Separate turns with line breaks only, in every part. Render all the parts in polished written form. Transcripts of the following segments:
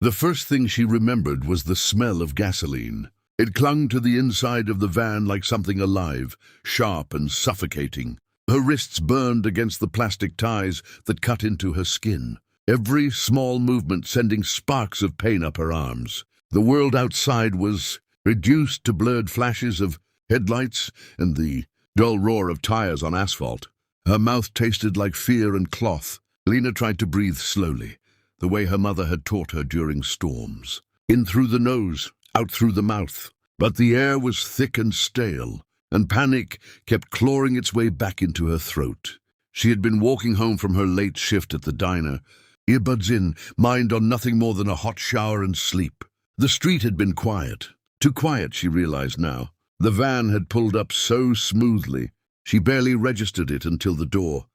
The first thing she remembered was the smell of gasoline. It clung to the inside of the van like something alive, sharp and suffocating. Her wrists burned against the plastic ties that cut into her skin, every small movement sending sparks of pain up her arms. The world outside was reduced to blurred flashes of headlights and the dull roar of tires on asphalt. Her mouth tasted like fear and cloth. Lena tried to breathe slowly, the way her mother had taught her during storms. In through the nose, out through the mouth. But the air was thick and stale, and panic kept clawing its way back into her throat. She had been walking home from her late shift at the diner, earbuds in, mind on nothing more than a hot shower and sleep. The street had been quiet. Too quiet, she realized now. The van had pulled up so smoothly. She barely registered it until the door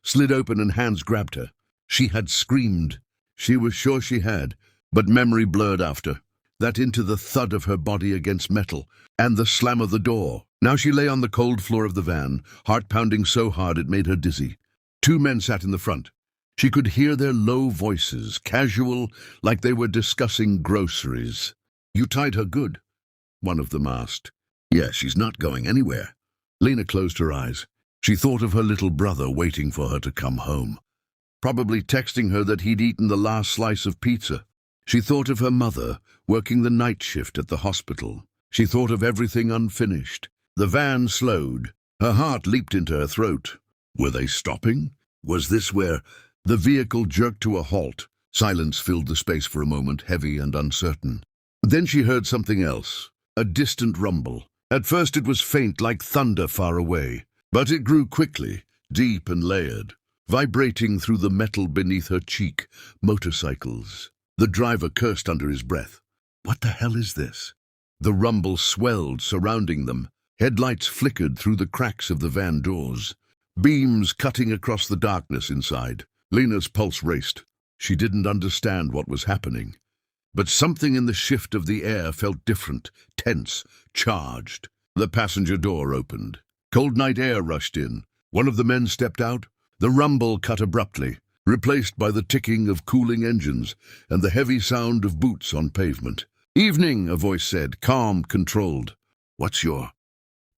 slid open and hands grabbed her. She had screamed. She was sure she had, but memory blurred after. That into the thud of her body against metal, and the slam of the door. Now she lay on the cold floor of the van, heart pounding so hard it made her dizzy. Two men sat in the front. She could hear their low voices, casual, like they were discussing groceries. "You tied her good?" one of them asked. "Yeah, she's not going anywhere." Lena closed her eyes. She thought of her little brother waiting for her to come home, probably texting her that he'd eaten the last slice of pizza. She thought of her mother working the night shift at the hospital. She thought of everything unfinished. The van slowed. Her heart leaped into her throat. Were they stopping? Was this where... The vehicle jerked to a halt. Silence filled the space for a moment, heavy and uncertain. Then she heard something else, a distant rumble. At first it was faint, like thunder far away, but it grew quickly, deep and layered, vibrating through the metal beneath her cheek. Motorcycles. The driver cursed under his breath. What the hell is this? The rumble swelled, surrounding them. Headlights flickered through the cracks of the van doors, beams cutting across the darkness inside. Lena's pulse raced. She didn't understand what was happening, but something in the shift of the air felt different, tense, charged. The passenger door opened. Cold night air rushed in. One of the men stepped out. The rumble cut abruptly, replaced by the ticking of cooling engines and the heavy sound of boots on pavement. "Evening," a voice said, calm, controlled. "What's your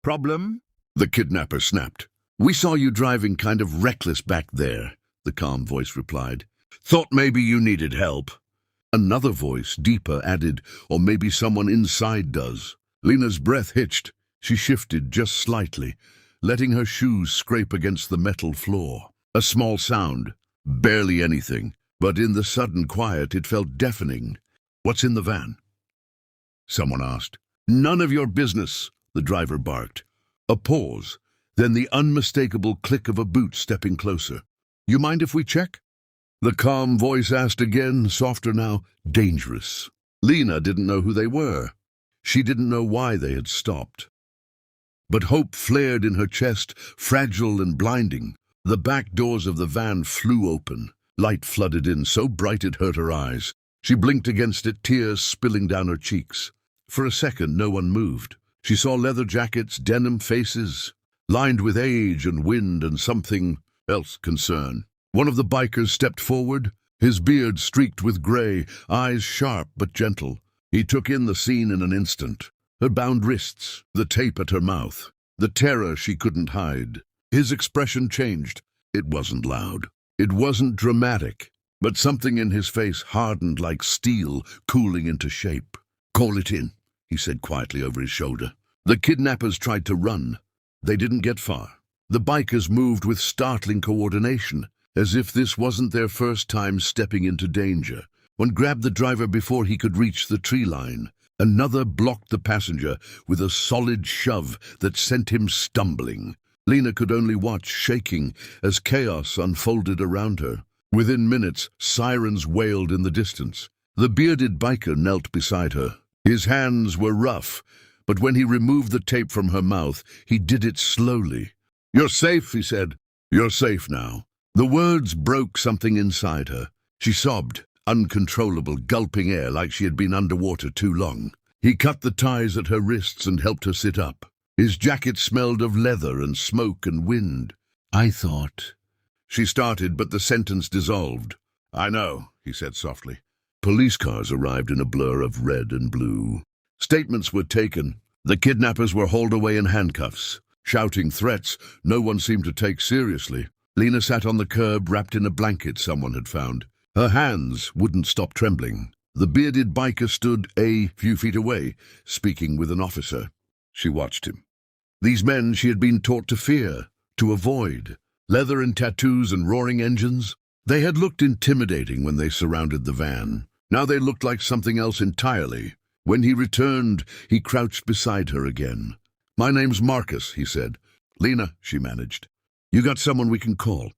problem?" the kidnapper snapped. "We saw you driving kind of reckless back there," the calm voice replied. "Thought maybe you needed help." Another voice, deeper, added, "Or maybe someone inside does." Lena's breath hitched. She shifted just slightly, letting her shoes scrape against the metal floor. A small sound, barely anything, but in the sudden quiet it felt deafening. "What's in the van?" someone asked. "None of your business," the driver barked. A pause, then the unmistakable click of a boot stepping closer. "You mind if we check?" The calm voice asked again, softer now, dangerous. Lena didn't know who they were. She didn't know why they had stopped. But hope flared in her chest, fragile and blinding. The back doors of the van flew open. Light flooded in, so bright it hurt her eyes. She blinked against it, tears spilling down her cheeks. For a second, no one moved. She saw leather jackets, denim faces, lined with age and wind and something else concern. One of the bikers stepped forward, his beard streaked with gray, eyes sharp but gentle. He took in the scene in an instant. Her bound wrists, the tape at her mouth, the terror she couldn't hide. His expression changed. It wasn't loud. It wasn't dramatic. But something in his face hardened like steel, cooling into shape. "Call it in," he said quietly over his shoulder. The kidnappers tried to run. They didn't get far. The bikers moved with startling coordination, as if this wasn't their first time stepping into danger. One grabbed the driver before he could reach the tree line. Another blocked the passenger with a solid shove that sent him stumbling. Lena could only watch, shaking, as chaos unfolded around her. Within minutes, sirens wailed in the distance. The bearded biker knelt beside her. His hands were rough, but when he removed the tape from her mouth, he did it slowly. "You're safe," he said. "You're safe now." The words broke something inside her. She sobbed, uncontrollable, gulping air like she had been underwater too long. He cut the ties at her wrists and helped her sit up. His jacket smelled of leather and smoke and wind. "I thought..." She started, but the sentence dissolved. "I know," he said softly. Police cars arrived in a blur of red and blue. Statements were taken. The kidnappers were hauled away in handcuffs. Shouting threats no one seemed to take seriously. Lena sat on the curb, wrapped in a blanket someone had found. Her hands wouldn't stop trembling. The bearded biker stood a few feet away, speaking with an officer. She watched him. These men she had been taught to fear, to avoid. Leather and tattoos and roaring engines. They had looked intimidating when they surrounded the van. Now they looked like something else entirely. When he returned, he crouched beside her again. "My name's Marcus," he said. "Lena," she managed. "You got someone we can call?"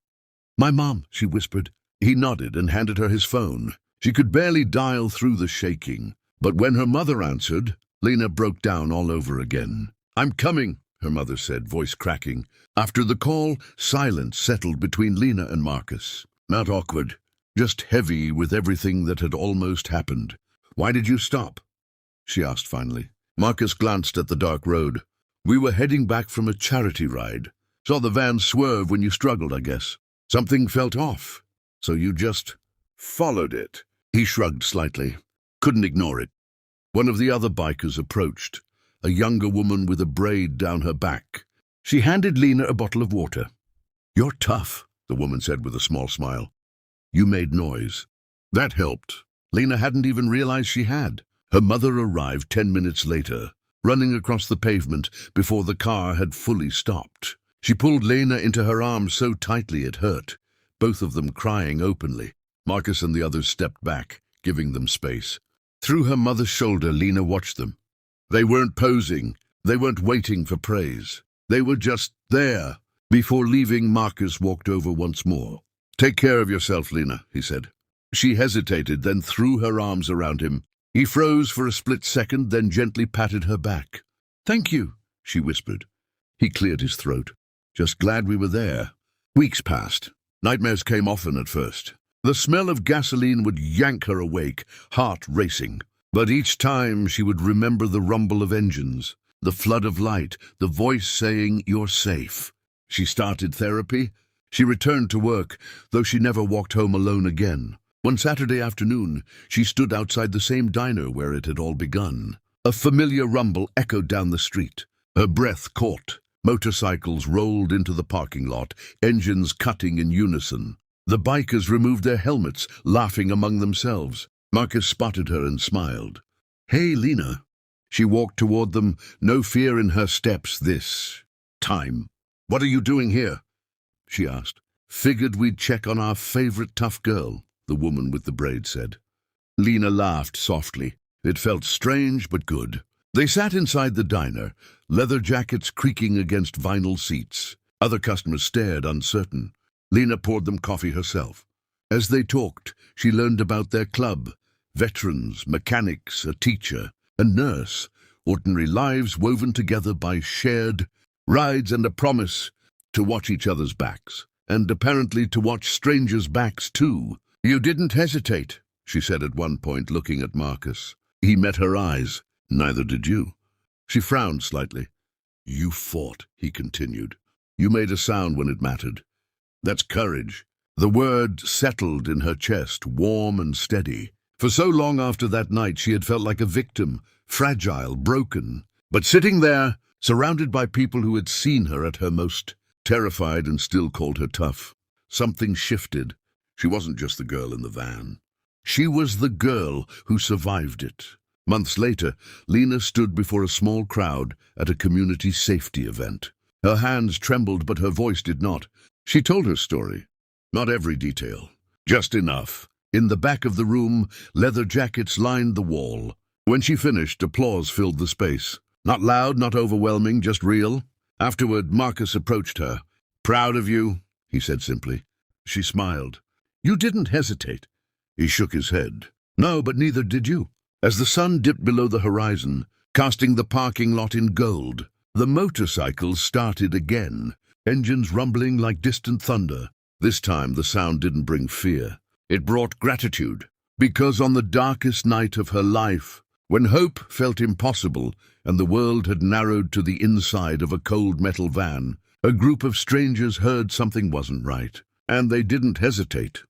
"My mom," she whispered. He nodded and handed her his phone. She could barely dial through the shaking. But when her mother answered, Lena broke down all over again. "I'm coming," her mother said, voice cracking. After the call, silence settled between Lena and Marcus. Not awkward, just heavy with everything that had almost happened. "Why did you stop?" she asked finally. Marcus glanced at the dark road. "We were heading back from a charity ride. Saw the van swerve when you struggled, I guess. Something felt off. So you just followed it." He shrugged slightly. Couldn't ignore it. One of the other bikers approached, a younger woman with a braid down her back. She handed Lena a bottle of water. "You're tough," the woman said with a small smile. "You made noise." That helped. Lena hadn't even realized she had. Her mother arrived 10 minutes later, running across the pavement before the car had fully stopped. She pulled Lena into her arms so tightly it hurt, both of them crying openly. Marcus and the others stepped back, giving them space. Through her mother's shoulder, Lena watched them. They weren't posing. They weren't waiting for praise. They were just there. Before leaving, Marcus walked over once more. "Take care of yourself, Lena," he said. She hesitated, then threw her arms around him. He froze for a split second, then gently patted her back. "Thank you," she whispered. He cleared his throat. "Just glad we were there." Weeks passed. Nightmares came often at first. The smell of gasoline would yank her awake, heart racing. But each time she would remember the rumble of engines, the flood of light, the voice saying, "You're safe." She started therapy. She returned to work, though she never walked home alone again. One Saturday afternoon, she stood outside the same diner where it had all begun. A familiar rumble echoed down the street. Her breath caught. Motorcycles rolled into the parking lot, engines cutting in unison. The bikers removed their helmets, laughing among themselves. Marcus spotted her and smiled. "Hey, Lena." She walked toward them, no fear in her steps this time. "What are you doing here?" she asked. "Figured we'd check on our favorite tough girl," the woman with the braid said. Lena laughed softly. It felt strange but good. They sat inside the diner, leather jackets creaking against vinyl seats. Other customers stared, uncertain. Lena poured them coffee herself. As they talked, she learned about their club. Veterans, mechanics, a teacher, a nurse. Ordinary lives woven together by shared rides and a promise to watch each other's backs. And apparently to watch strangers' backs too. "You didn't hesitate," she said at one point, looking at Marcus. He met her eyes. "Neither did you." She frowned slightly. "You fought," he continued. "You made a sound when it mattered. That's courage." The word settled in her chest, warm and steady. For so long after that night she had felt like a victim, fragile, broken. But sitting there, surrounded by people who had seen her at her most terrified and still called her tough, something shifted. She wasn't just the girl in the van. She was the girl who survived it. Months later, Lena stood before a small crowd at a community safety event. Her hands trembled, but her voice did not. She told her story. Not every detail, just enough. In the back of the room, leather jackets lined the wall. When she finished, applause filled the space. Not loud, not overwhelming, just real. Afterward, Marcus approached her. "Proud of you," he said simply. She smiled. "You didn't hesitate." He shook his head. "No, but neither did you." As the sun dipped below the horizon, casting the parking lot in gold, the motorcycles started again, engines rumbling like distant thunder. This time the sound didn't bring fear. It brought gratitude. Because on the darkest night of her life, when hope felt impossible and the world had narrowed to the inside of a cold metal van, a group of strangers heard something wasn't right. And they didn't hesitate.